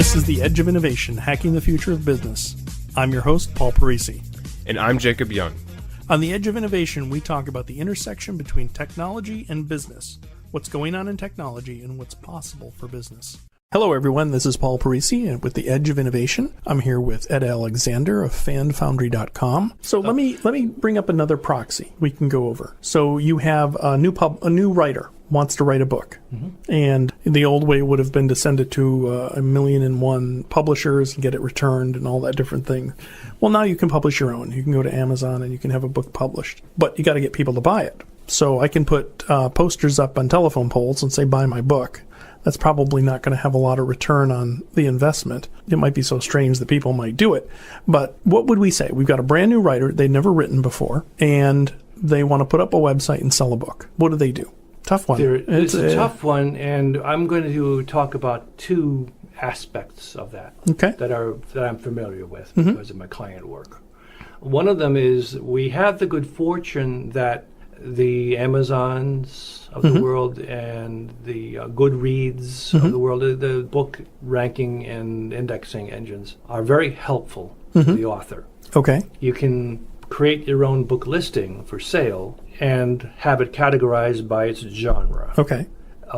This is The Edge of Innovation, Hacking the Future of Business. I'm your host, Paul Parisi. And I'm Jacob Young. On The Edge of Innovation, we talk about the intersection between technology and business, what's going on in technology and what's possible for business. Hello, everyone. This is Paul Parisi with The Edge of Innovation. I'm here with Ed Alexander of fanfoundry.com. So let me bring up another proxy we can go over. So you have a new writer wants to write a book. Mm-hmm. And the old way would have been to send it to 1,000,001 publishers and get it returned and all that different thing. Well, now you can publish your own. You can go to Amazon and you can have a book published. But you got to get people to buy it. So I can put posters up on telephone poles and say, buy my book. That's probably not going to have a lot of return on the investment. It might be so strange that people might do it. But what would we say? We've got a brand new writer they've never written before, and they want to put up a website and sell a book. What do? Tough one. It's a tough one, and I'm going to talk about two aspects of that that I'm familiar with because of my client work. One of them is we have the good fortune that the Amazons of the world and the Goodreads of the world, the book ranking and indexing engines are very helpful to the author. Okay. You can create your own book listing for sale and have it categorized by its genre. Okay.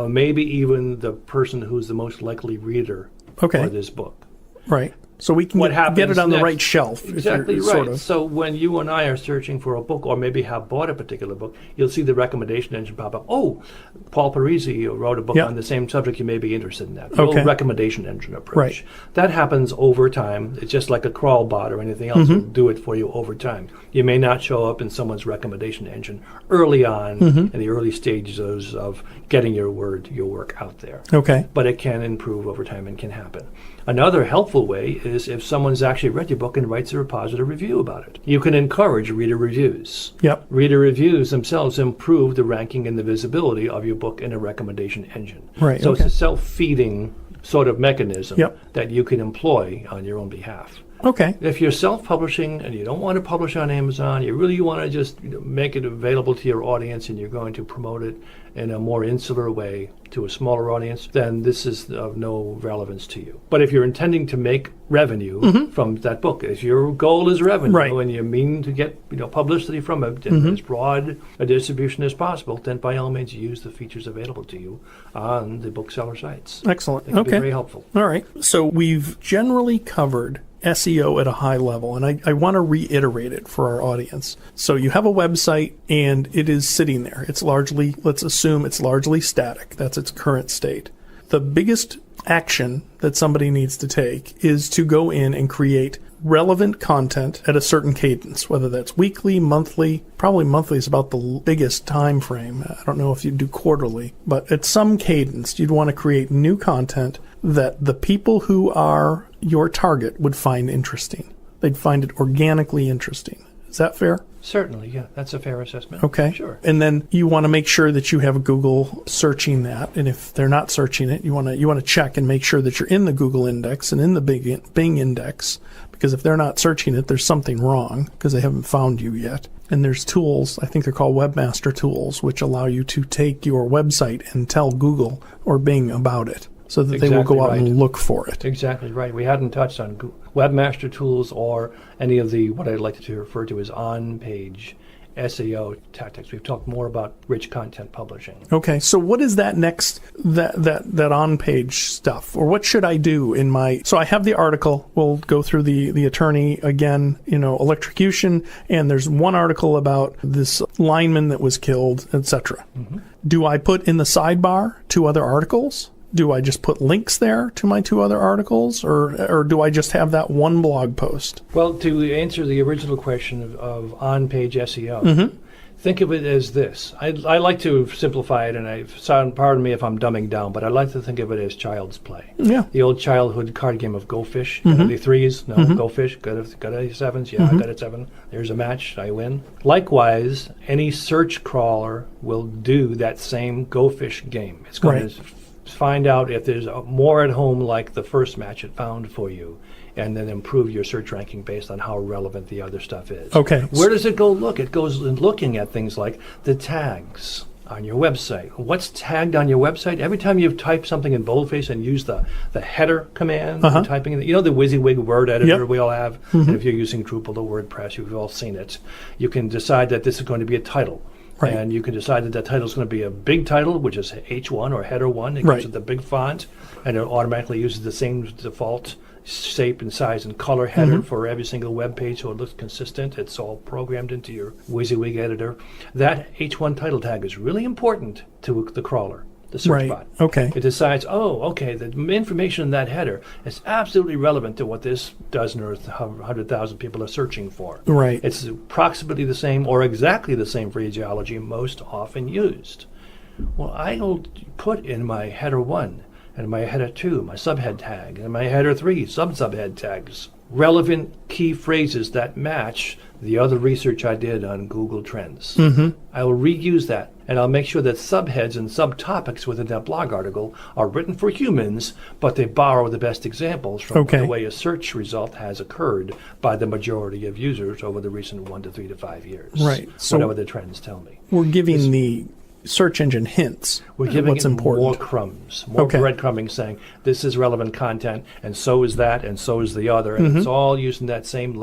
Maybe even the person who's the most likely reader for this book. Right. So we can get it on the right shelf. Exactly right. Sort of. So when you and I are searching for a book, or maybe have bought a particular book, you'll see the recommendation engine pop up. Oh, Paul Parisi wrote a book on the same subject. You may be interested in that. The old recommendation engine approach. Right. That happens over time. It's just like a crawl bot or anything else. It'll do it for you over time. You may not show up in someone's recommendation engine early on in the early stages of getting your work out there. Okay. But it can improve over time and can happen. Another helpful way is if someone's actually read your book and writes a positive review about it. You can encourage reader reviews. Yep. Reader reviews themselves improve the ranking and the visibility of your book in a recommendation engine. Right. So it's a self-feeding sort of mechanism that you can employ on your own behalf. Okay. If you're self-publishing and you don't want to publish on Amazon, you really want to just make it available to your audience and you're going to promote it in a more insular way to a smaller audience, then this is of no relevance to you. But if you're intending to make revenue from that book, if your goal is revenue and you mean to get publicity from it and as broad a distribution as possible, then by all means use the features available to you on the bookseller sites. Excellent. It can be very helpful. All right. So we've generally covered SEO at a high level, and I want to reiterate it for our audience. So you have a website, and it is sitting there. It's largely, let's assume it's largely static. That's its current state. The biggest action that somebody needs to take is to go in and create relevant content at a certain cadence, whether that's weekly, monthly. Probably monthly is about the biggest time frame. I don't know if you do quarterly, but at some cadence, you'd want to create new content that the people who are your target would find interesting. They'd find it organically interesting. Is that fair? Certainly, yeah. That's a fair assessment. Okay. Sure. And then you want to make sure that you have Google searching that. And if they're not searching it, you want to check and make sure that you're in the Google index and in the Bing index. Because if they're not searching it, there's something wrong because they haven't found you yet. And there's tools, I think they're called webmaster tools, which allow you to take your website and tell Google or Bing about it, so that they will go out and look for it. Exactly right. We hadn't touched on webmaster tools or any of the, what I'd like to refer to as on-page SEO tactics. We've talked more about rich content publishing. Okay, so what is that next, that on-page stuff? Or what should I do in my... So I have the article. We'll go through the attorney again, electrocution, and there's one article about this lineman that was killed, etc. Do I put in the sidebar 2 other articles? Do I just put links there to my 2 other articles, or do I just have that one blog post? Well, to answer the original question of on-page SEO, think of it as this. I like to simplify it, and pardon me if I'm dumbing down, but I like to think of it as child's play. Yeah. The old childhood card game of Go Fish. Got any 3s? No. Go Fish. Got any 7s? Yeah, I got a 7. There's a match. I win. Likewise, any search crawler will do that same Go Fish game. It's going to find out if there's more at home like the first match it found for you, and then improve your search ranking based on how relevant the other stuff is. Okay. Where does it go look? It goes looking at things like the tags on your website. What's tagged on your website? Every time you've typed something in boldface and used the header command, when typing, the WYSIWYG word editor we all have, and if you're using Drupal or WordPress, you've all seen it. You can decide that this is going to be a title. Right. And you can decide that that title is going to be a big title, which is H1 or header 1. It gives it the big font, and it automatically uses the same default shape and size and color header for every single web page, so it looks consistent. It's all programmed into your WYSIWYG editor. That H1 title tag is really important to the crawler, the search bot. Okay. It decides, the information in that header is absolutely relevant to what this dozen or 100,000 people are searching for. Right. It's approximately the same or exactly the same phraseology most often used. Well, I'll put in my header 1 and my header 2, my subhead tag, and my header 3, subhead tags, relevant key phrases that match the other research I did on Google Trends. I will reuse that, and I'll make sure that subheads and subtopics within that blog article are written for humans, but they borrow the best examples from the way a search result has occurred by the majority of users over the recent 1 to 3 to 5 years. Right. So whatever the trends tell me. We're giving the search engine hints. We're giving what's it important. more crumbs, more breadcrumbing, saying this is relevant content, and so is that, and so is the other, and it's all using that same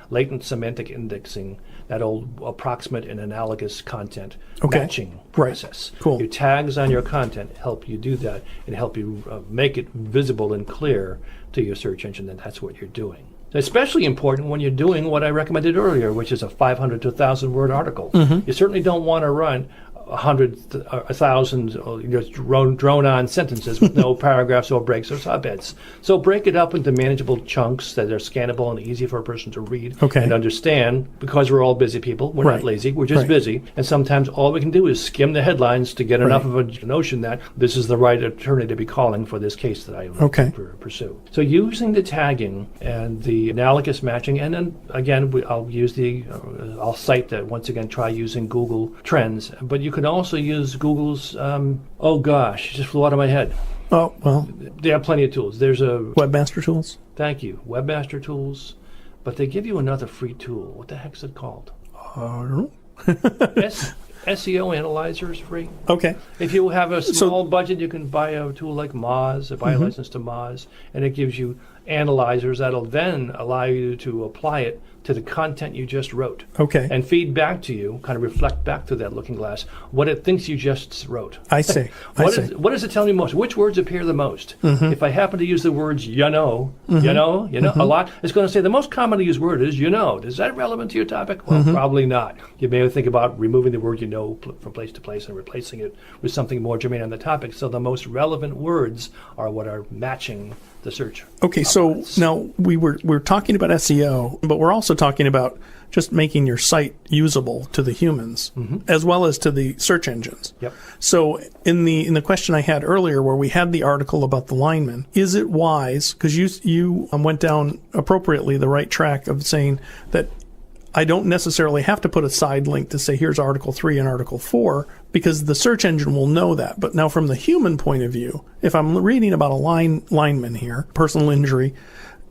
latent semantic indexing, that old approximate and analogous content matching process. Cool. Your tags on your content help you do that and help you make it visible and clear to your search engine that that's what you're doing. Especially important when you're doing what I recommended earlier, which is a 500 to 1,000 word article. You certainly don't want to run 1,000 drone-on sentences with no paragraphs or breaks or subheads. So break it up into manageable chunks that are scannable and easy for a person to read and understand, because we're all busy people. We're not lazy. We're just busy. And sometimes all we can do is skim the headlines to get enough of a notion that this is the right attorney to be calling for this case that I want to pursue. So using the tagging and the analogous matching, and then again, I'll cite that once again, try using Google Trends, but you can also use Google's, it just flew out of my head. Oh, well. They have plenty of tools. There's a... Webmaster Tools? Thank you. Webmaster Tools. But they give you another free tool. What the heck's it called? I don't know. SEO Analyzer is free. Okay. If you have a small budget, you can buy a tool like Moz, buy a license to Moz, and it gives you analyzers that'll then allow you to apply it to the content you just wrote. Okay. And feed back to you, kind of reflect back to that looking glass, what it thinks you just wrote. I see. What does it tell me most? Which words appear the most? If I happen to use the words a lot, it's going to say the most commonly used word is Is that relevant to your topic? Well, probably not. You may think about removing the word from place to place and replacing it with something more germane on the topic. So the most relevant words are what are matching the search. Okay, so now we're talking about SEO, but we're also talking about just making your site usable to the humans as well as to the search engines. Yep. So in the question I had earlier, where we had the article about the lineman, is it wise, because you went down appropriately the right track of saying that I don't necessarily have to put a side link to say here's Article 3 and Article 4, because the search engine will know that. But now from the human point of view, if I'm reading about a lineman here, personal injury,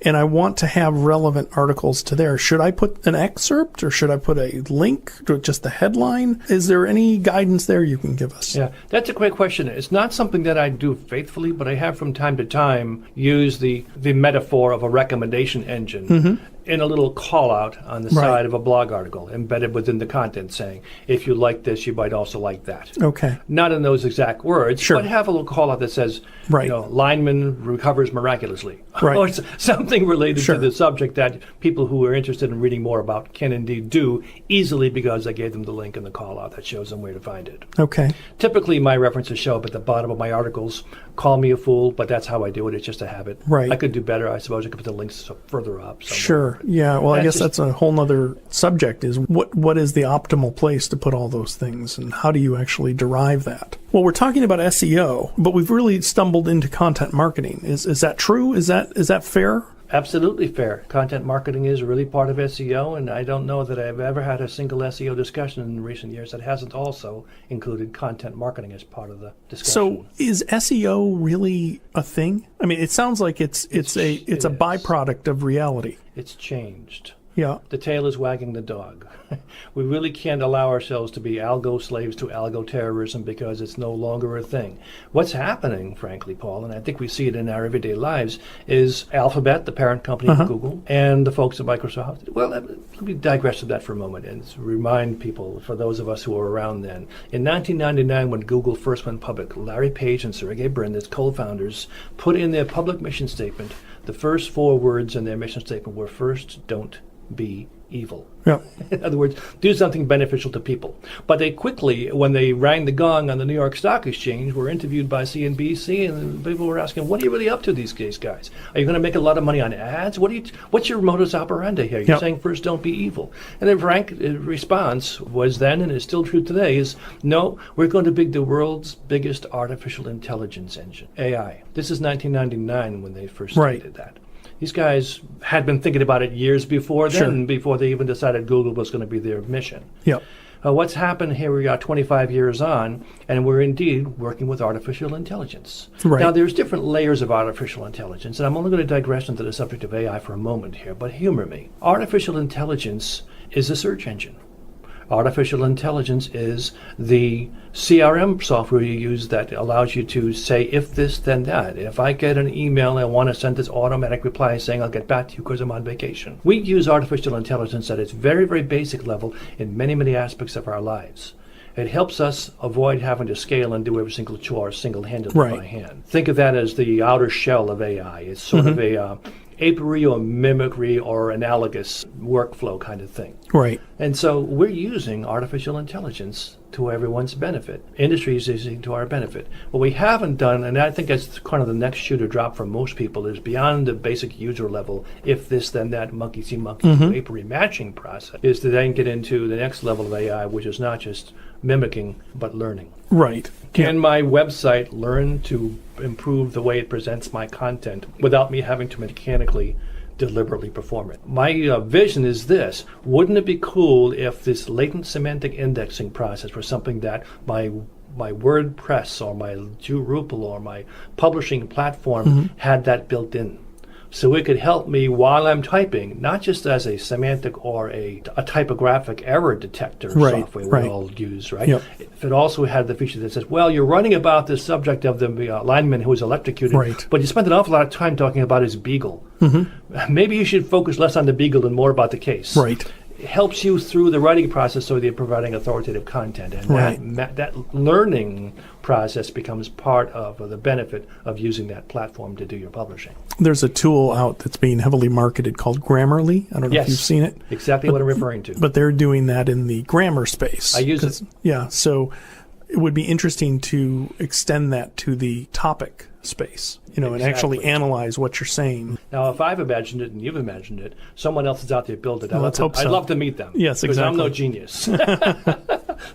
and I want to have relevant articles to there, should I put an excerpt or should I put a link to just the headline? Is there any guidance there you can give us? Yeah, that's a great question. It's not something that I do faithfully, but I have from time to time used the metaphor of a recommendation engine in a little call out on the side of a blog article embedded within the content saying, if you like this, you might also like that. Okay. Not in those exact words, but have a little call out that says, lineman recovers miraculously. Or something related to the subject that people who are interested in reading more about can indeed do easily because I gave them the link in the call out that shows them where to find it. Okay. Typically, my references show up at the bottom of my articles. Call me a fool, but that's how I do it. It's just a habit. Right. I could do better. I suppose I could put the links further up. Somewhere. Sure. Yeah. Well, I guess that's a whole nother subject, is what is the optimal place to put all those things, and how do you actually derive that? Well, we're talking about SEO, but we've really stumbled into content marketing. Is that true? Is that fair? Absolutely fair. Content marketing is really part of SEO, and I don't know that I've ever had a single SEO discussion in recent years that hasn't also included content marketing as part of the discussion. So is SEO really a thing? I mean, it sounds like it's a byproduct of reality. It's changed. Yeah. the tail is wagging the dog. We really can't allow ourselves to be algo slaves to algo terrorism because it's no longer a thing. What's happening, frankly, Paul, and I think we see it in our everyday lives, is Alphabet, the parent company of Google, and the folks at Microsoft. Well, let me digress to that for a moment and remind people, for those of us who were around then. In 1999, when Google first went public, Larry Page and Sergey Brin, its co-founders, put in their public mission statement, the first 4 words in their mission statement were, first, don't be evil. Yeah. In other words, do something beneficial to people. But they quickly, when they rang the gong on the New York Stock Exchange, were interviewed by CNBC, and people were asking, what are you really up to these days, guys? Are you going to make a lot of money on ads? What's your modus operandi here? You're saying first, don't be evil. And the frank response was then, and is still true today, is no, we're going to build the world's biggest artificial intelligence engine, AI. This is 1999 when they first stated that. These guys had been thinking about it years before then, before they even decided Google was going to be their mission. Yep. What's happened here, we are 25 years on, and we're indeed working with artificial intelligence. Right. Now, there's different layers of artificial intelligence, and I'm only going to digress into the subject of AI for a moment here, but humor me. Artificial intelligence is a search engine. Artificial intelligence is the CRM software you use that allows you to say, if this, then that. If I get an email, I want to send this automatic reply saying I'll get back to you because I'm on vacation. We use artificial intelligence at its very, very basic level in many, many aspects of our lives. It helps us avoid having to scale and do every single chore single-handedly by hand. Think of that as the outer shell of AI. It's sort of a apiary or mimicry or analogous workflow kind of thing. Right. And so we're using artificial intelligence to everyone's benefit. Industry is using to our benefit. What we haven't done, and I think that's kind of the next shoe to drop for most people, is beyond the basic user level, if this, then that, monkey see, monkey do, apiary matching process, is to then get into the next level of AI, which is not just mimicking, but learning. Right. Can my website learn to improve the way it presents my content without me having to mechanically, deliberately perform it? My vision is this. Wouldn't it be cool if this latent semantic indexing process was something that my WordPress or my Drupal or my publishing platform had that built in? So it could help me while I'm typing, not just as a semantic or a typographic error detector software we all use, right? Yep. If it also had the feature that says, well, you're writing about the subject of the lineman who was electrocuted, but you spent an awful lot of time talking about his beagle. Maybe you should focus less on the beagle and more about the case. Right. It helps you through the writing process so that you're providing authoritative content. And that learning process becomes part of the benefit of using that platform to do your publishing. There's a tool out that's being heavily marketed called Grammarly. I don't know if you've seen it. Exactly what I'm referring to. But they're doing that in the grammar space. I use it. Yeah, so it would be interesting to extend that to the topic space, and actually analyze what you're saying. Now, if I've imagined it and you've imagined it, someone else is out there building it. Let's hope so. I'd love to meet them. Yes, exactly. Because I'm no genius.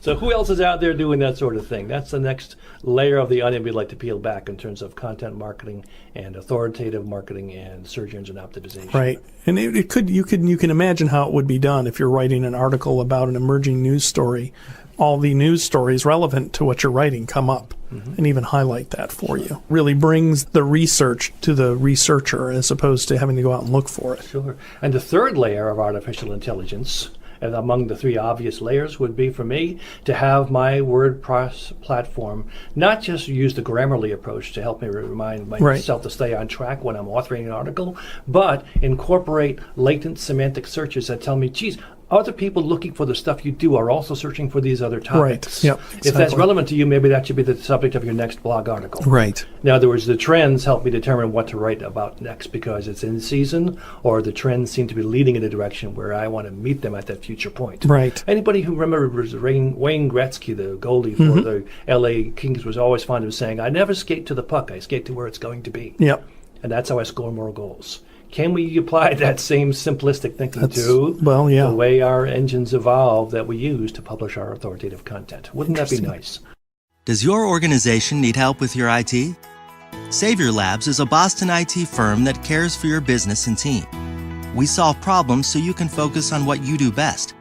So who else is out there doing that sort of thing? That's the next layer of the onion we'd like to peel back in terms of content marketing and authoritative marketing and search engine optimization. Right. And you can imagine how it would be done if you're writing an article about an emerging news story. All the news stories relevant to what you're writing come up and even highlight that for you. Really brings the research to the researcher as opposed to having to go out and look for it. Sure. And the third layer of artificial intelligence, and among the 3 obvious layers, would be for me to have my WordPress platform not just use the Grammarly approach to help me remind myself to stay on track when I'm authoring an article, but incorporate latent semantic searches that tell me, geez, other people looking for the stuff you do are also searching for these other topics. Right. Yep. Exactly. If that's relevant to you, maybe that should be the subject of your next blog article. Right. In other words, the trends help me determine what to write about next because it's in season, or the trends seem to be leading in a direction where I want to meet them at that future point. Right. Anybody who remembers Wayne Gretzky, the goalie for the LA Kings, was always fond of saying, I never skate to the puck, I skate to where it's going to be. Yep. And that's how I score more goals. Can we apply that same simplistic thinking to the way our engines evolve that we use to publish our authoritative content? Wouldn't that be nice? Does your organization need help with your IT? Savior Labs is a Boston IT firm that cares for your business and team. We solve problems so you can focus on what you do best.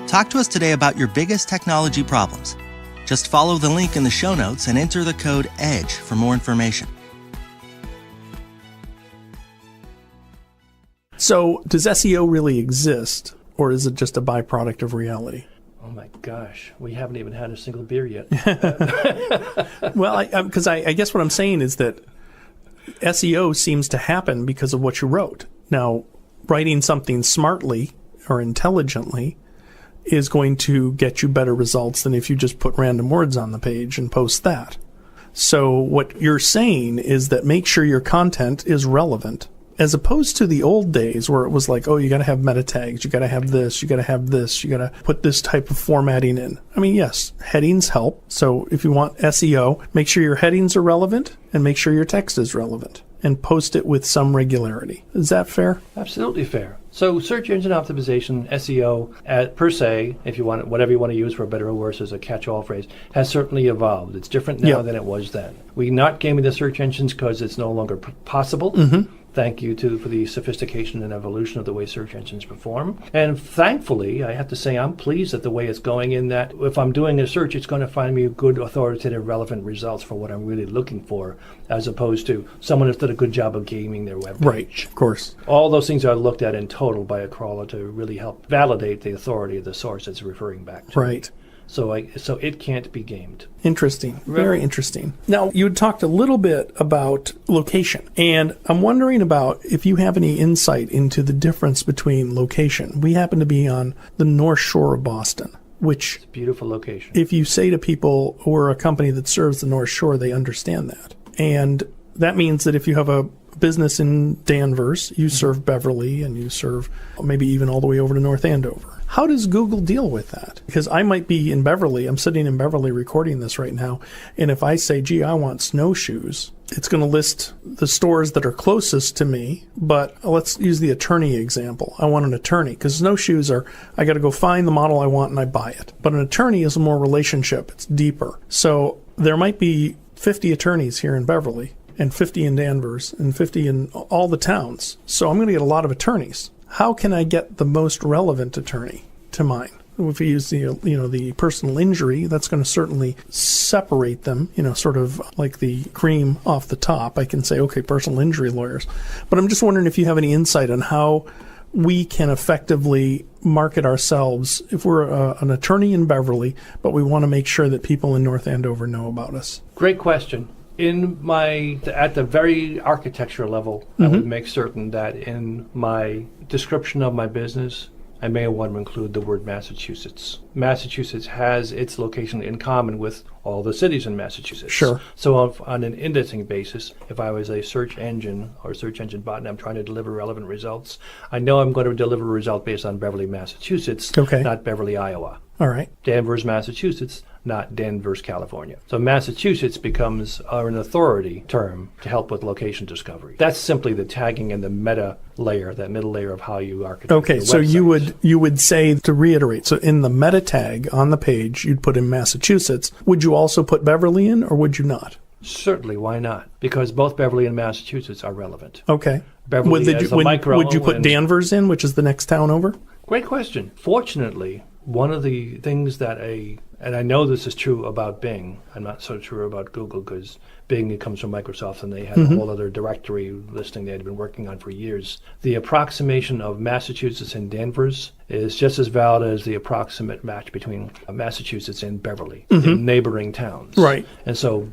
Talk to us today about your biggest technology problems. Just follow the link in the show notes and enter the code EDGE for more information. So does SEO really exist, or is it just a byproduct of reality? Oh my gosh, we haven't even had a single beer yet. Well, because I guess what I'm saying is that SEO seems to happen because of what you wrote. Now, writing something smartly or intelligently is going to get you better results than if you just put random words on the page and post that. So what you're saying is that make sure your content is relevant, as opposed to the old days where it was like, oh, you got to have meta tags, you got to have this, you got to have this, you got to put this type of formatting in. I mean, yes, headings help. So if you want SEO, make sure your headings are relevant and make sure your text is relevant and post it with some regularity. Is that fair? Absolutely fair. So search engine optimization, SEO, per se, if you want whatever you want to use for better or worse as a catch-all phrase, has certainly evolved. It's different now than it was then. We're not gaming the search engines because it's no longer possible. Thank you for the sophistication and evolution of the way search engines perform. And thankfully, I have to say I'm pleased at the way it's going, in that if I'm doing a search, it's going to find me good, authoritative, relevant results for what I'm really looking for, as opposed to someone who's done a good job of gaming their web page. Right, of course. All those things are looked at in total by a crawler to really help validate the authority of the source it's referring back to. Right. So it can't be gamed. Interesting. Very interesting. Now, you had talked a little bit about location, and I'm wondering about if you have any insight into the difference between location. We happen to be on the North Shore of Boston, which... It's a beautiful location. If you say to people, we're a company that serves the North Shore, they understand that. And that means that if you have a business in Danvers, you serve Beverly, and you serve maybe even all the way over to North Andover. How does Google deal with that? Because I might be in Beverly, I'm sitting in Beverly recording this right now, and if I say, gee, I want snowshoes, it's going to list the stores that are closest to me, but let's use the attorney example. I want an attorney, because snowshoes are, I got to go find the model I want and I buy it. But an attorney is a more relationship, it's deeper. So there might be 50 attorneys here in Beverly, and 50 in Danvers, and 50 in all the towns. So I'm going to get a lot of attorneys. How can I get the most relevant attorney to mine? If we use the personal injury, that's going to certainly separate them, sort of like the cream off the top. I can say, okay, personal injury lawyers. But I'm just wondering if you have any insight on how we can effectively market ourselves if we're an attorney in Beverly, but we want to make sure that people in North Andover know about us. Great question. At the very architecture level, I would make certain that in my description of my business, I may want to include the word Massachusetts. Massachusetts has its location in common with all the cities in Massachusetts. Sure. So on an indexing basis, if I was a search engine or search engine bot and I'm trying to deliver relevant results, I know I'm going to deliver a result based on Beverly, Massachusetts, not Beverly, Iowa. All right. Danvers, Massachusetts, not Danvers, California. So Massachusetts becomes an authority term to help with location discovery. That's simply the tagging and the meta layer, that middle layer of how you architect Okay, your so websites. you would say, to reiterate, so in the meta tag on the page, you'd put in Massachusetts. Would you also put Beverly in, or would you not? Certainly, why not? Because both Beverly and Massachusetts are relevant. Okay. Beverly Would you put Danvers in, which is the next town over? Great question. Fortunately, one of the things that and I know this is true about Bing, I'm not so sure about Google because Bing comes from Microsoft and they had a whole other directory listing they had been working on for years. The approximation of Massachusetts and Danvers is just as valid as the approximate match between Massachusetts and Beverly in neighboring towns. Right. And so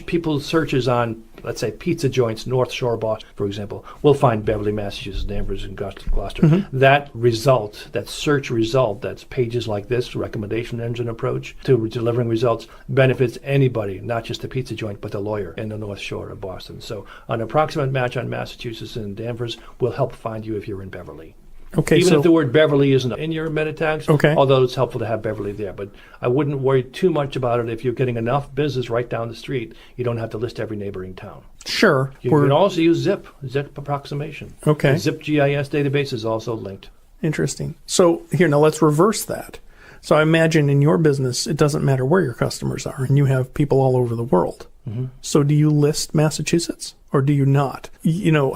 people's searches on, let's say, pizza joints, North Shore, Boston, for example, will find Beverly, Massachusetts, Danvers, and Gloucester. That result, that search result, that's pages like this, recommendation engine approach to delivering results, benefits anybody, not just the pizza joint, but the lawyer in the North Shore of Boston. So an approximate match on Massachusetts and Danvers will help find you if you're in Beverly. Okay, Even if the word Beverly isn't in your meta tags, okay, although it's helpful to have Beverly there. But I wouldn't worry too much about it. If you're getting enough business right down the street, you don't have to list every neighboring town. Sure. You can also use zip approximation. Okay. The zip GIS database is also linked. Interesting. So here, now let's reverse that. So I imagine in your business, it doesn't matter where your customers are, and you have people all over the world. So do you list Massachusetts or do you not?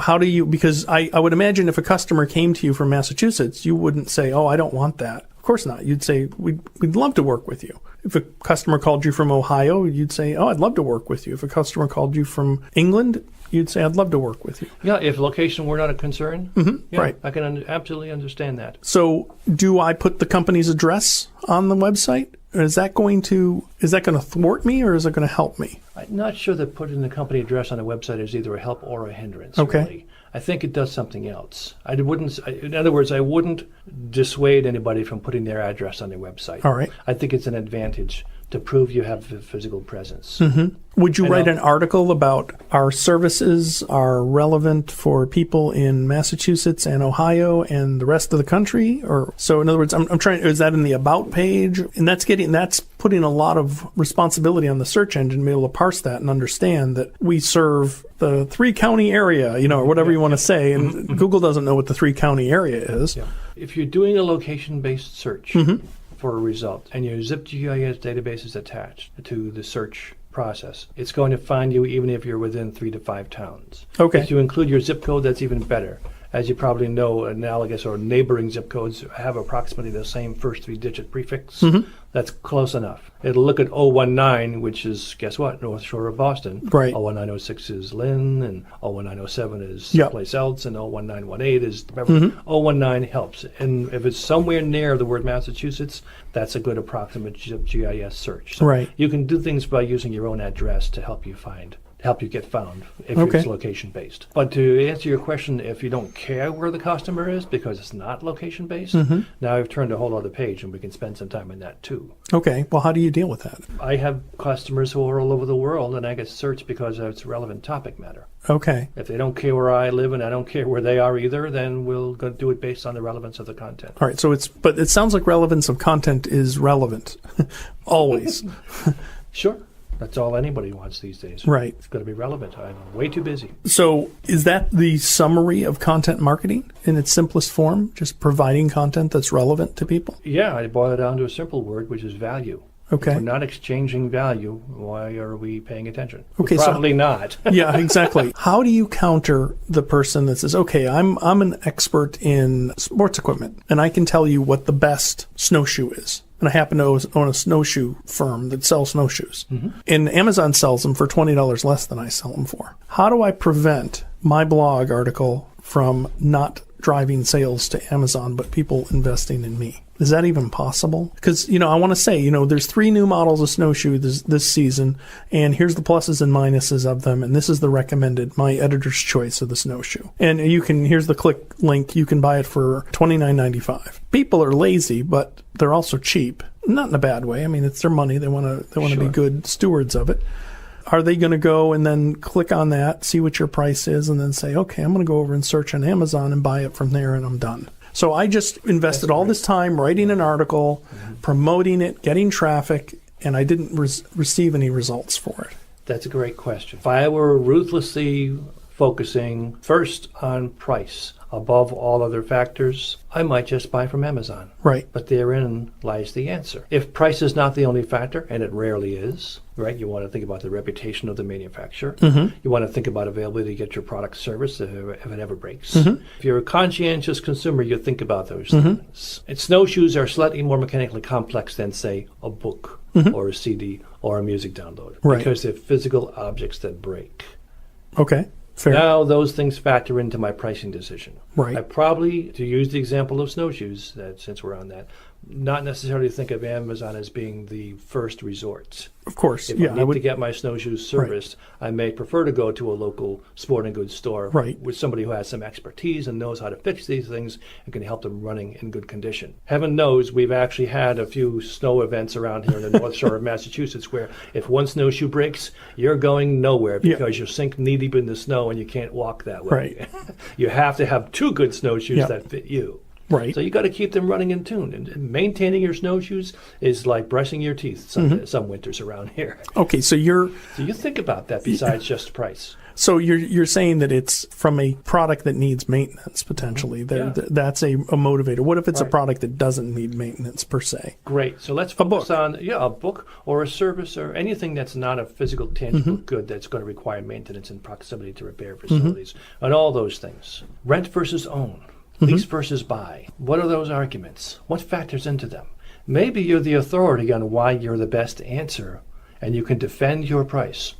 How do you, because I would imagine if a customer came to you from Massachusetts, you wouldn't say, oh, I don't want that. Of course not. You'd say, we'd love to work with you. If a customer called you from Ohio, you'd say, oh, I'd love to work with you. If a customer called you from England, you'd say, I'd love to work with you. Yeah, if location were not a concern, yeah, right. I can absolutely understand that. So do I put the company's address on the website? Or is that going to thwart me, or is it going to help me? I'm not sure that putting the company address on a website is either a help or a hindrance, Okay. really. I think it does something else. In other words, I wouldn't dissuade anybody from putting their address on their website. All right. I think it's an advantage to prove you have a physical presence. Would you write an article about our services are relevant for people in Massachusetts and Ohio and the rest of the country? Or so, in other words, I'm trying. Is that in the about page? And that's putting a lot of responsibility on the search engine to be able to parse that and understand that we serve the 3-county area, or whatever you want to say. And Google doesn't know what the 3-county area is. Yeah. If you're doing a location-based search for a result and your zip GIS database is attached to the search process, it's going to find you even if you're within 3 to 5 towns. Okay. If you include your zip code, that's even better. As you probably know, analogous or neighboring zip codes have approximately the same first 3-digit prefix. That's close enough. It'll look at 019, which is, guess what, North Shore of Boston. Right. 01906 is Lynn, and 01907 is Yep. someplace else, and 01918 is Beverly. 019 helps. And if it's somewhere near the word Massachusetts, that's a good approximate GIS search. So Right. you can do things by using your own address to help you get found if Okay. it's location based. But to answer your question, if you don't care where the customer is because it's not location based, now I've turned a whole other page and we can spend some time on that too. Okay. Well, how do you deal with that? I have customers who are all over the world and I get searched because it's relevant topic matter. Okay. If they don't care where I live and I don't care where they are either, then we'll go do it based on the relevance of the content. All right. But it sounds like relevance of content is relevant always. Sure. That's all anybody wants these days. Right. It's got to be relevant. I'm way too busy. So is that the summary of content marketing in its simplest form? Just providing content that's relevant to people? Yeah, I boil it down to a simple word, which is value. Okay. If we're not exchanging value, why are we paying attention? Okay, Probably not. Yeah, exactly. How do you counter the person that says, okay, I'm an expert in sports equipment, and I can tell you what the best snowshoe is. And I happen to own a snowshoe firm that sells snowshoes. And Amazon sells them for $20 less than I sell them for. How do I prevent my blog article from not driving sales to Amazon, but people investing in me? Is that even possible? Because, I want to say, there's 3 new models of snowshoe this season, and here's the pluses and minuses of them, and this is the recommended, my editor's choice of the snowshoe. And here's the click link, you can buy it for $29.95. People are lazy, but they're also cheap. Not in a bad way. I mean, it's their money. They want to be good stewards of it. Are they going to go and then click on that, see what your price is, and then say, okay, I'm going to go over and search on Amazon and buy it from there, and I'm done? So I just invested all this time writing an article, promoting it, getting traffic, and I didn't receive any results for it. That's a great question. If I were ruthlessly focusing first on price above all other factors, I might just buy from Amazon. Right. But therein lies the answer. If price is not the only factor, and it rarely is, right? You want to think about the reputation of the manufacturer. You want to think about availability to get your product service if it ever breaks. If you're a conscientious consumer, you think about those things. And snowshoes are slightly more mechanically complex than, say, a book or a CD or a music download. Right. Because they're physical objects that break. Okay. Fair. Now those things factor into my pricing decision. Right. I probably, to use the example of snowshoes, that since we're on that, not necessarily think of Amazon as being the first resort. Of course. If Yeah, I need to get my snowshoes serviced, I may prefer to go to a local sporting goods store with somebody who has some expertise and knows how to fix these things and can help them running in good condition. Heaven knows we've actually had a few snow events around here in the North Shore of Massachusetts where if one snowshoe breaks, you're going nowhere because you're sink knee deep in the snow and you can't walk that way. Right. You have to have 2 good snowshoes that fit you. Right. So you got to keep them running in tune. And maintaining your snowshoes is like brushing your teeth some winters around here. Okay, so you think about that besides just price. So you're saying that it's from a product that needs maintenance potentially. That's a motivator. What if it's a product that doesn't need maintenance per se? Great. So let's focus on a book or a service or anything that's not a physical, tangible good that's going to require maintenance and proximity to repair facilities and all those things. Rent versus own. Lease versus buy. What are those arguments? What factors into them? Maybe you're the authority on why you're the best answer, and you can defend your price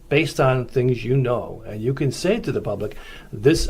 based on things you know. And you can say to the public,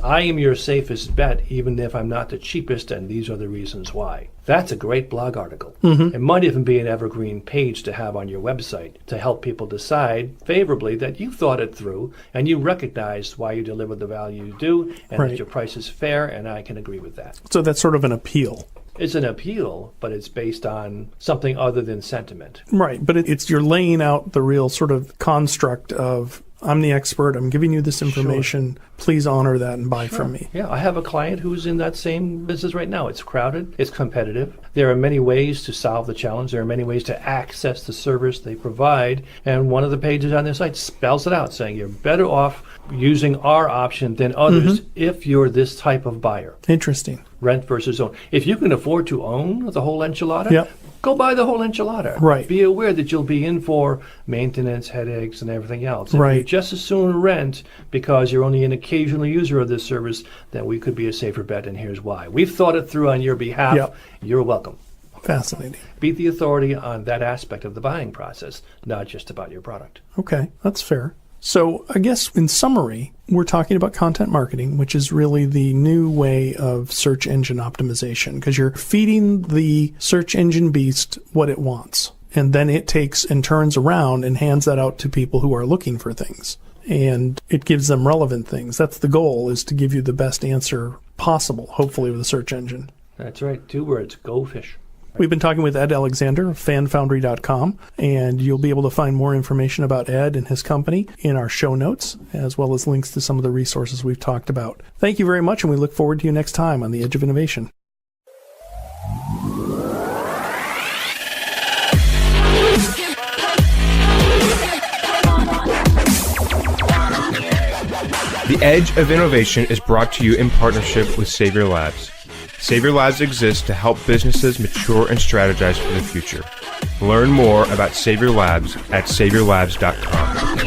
I am your safest bet, even if I'm not the cheapest, and these are the reasons why. That's a great blog article. It might even be an evergreen page to have on your website to help people decide favorably that you thought it through and you recognize why you deliver the value you do, and that your price is fair, and I can agree with that. So that's sort of an appeal. It's an appeal, but it's based on something other than sentiment. Right, but it's you're laying out the real sort of construct of, I'm the expert, I'm giving you this information, please honor that and buy from me. Yeah, I have a client who's in that same business right now. It's crowded, it's competitive. There are many ways to solve the challenge. There are many ways to access the service they provide. And one of the pages on their site spells it out, saying you're better off using our option than others if you're this type of buyer. Interesting. Rent versus own. If you can afford to own the whole enchilada, go buy the whole enchilada. Right. Be aware that you'll be in for maintenance, headaches, and everything else. If Right. you just as soon rent because you're only an occasional user of this service, then we could be a safer bet, and here's why. We've thought it through on your behalf. You're welcome. Fascinating. Be the authority on that aspect of the buying process, not just about your product. Okay, that's fair. So I guess in summary, we're talking about content marketing, which is really the new way of search engine optimization, because you're feeding the search engine beast what it wants. And then it takes and turns around and hands that out to people who are looking for things. And it gives them relevant things. That's the goal, is to give you the best answer possible, hopefully with a search engine. That's right. 2 words, go fish. We've been talking with Ed Alexander of fanfoundry.com, and you'll be able to find more information about Ed and his company in our show notes, as well as links to some of the resources we've talked about. Thank you very much, and we look forward to you next time on The Edge of Innovation. The Edge of Innovation is brought to you in partnership with Savior Labs. Savior Labs exists to help businesses mature and strategize for the future. Learn more about Savior Labs at saviorlabs.com.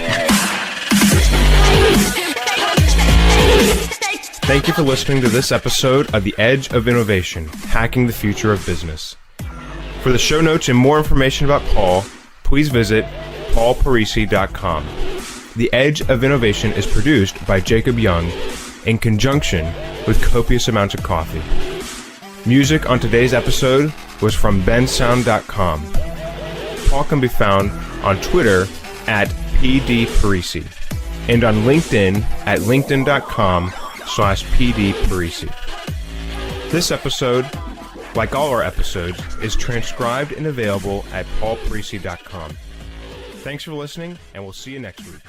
Thank you for listening to this episode of The Edge of Innovation, Hacking the Future of Business. For the show notes and more information about Paul, please visit paulparisi.com. The Edge of Innovation is produced by Jacob Young in conjunction with copious amounts of coffee. Music on today's episode was from bensound.com. Paul can be found on Twitter at pdparisi and on LinkedIn at linkedin.com/pdparisi. This episode, like all our episodes, is transcribed and available at paulparisi.com. Thanks for listening, and we'll see you next week.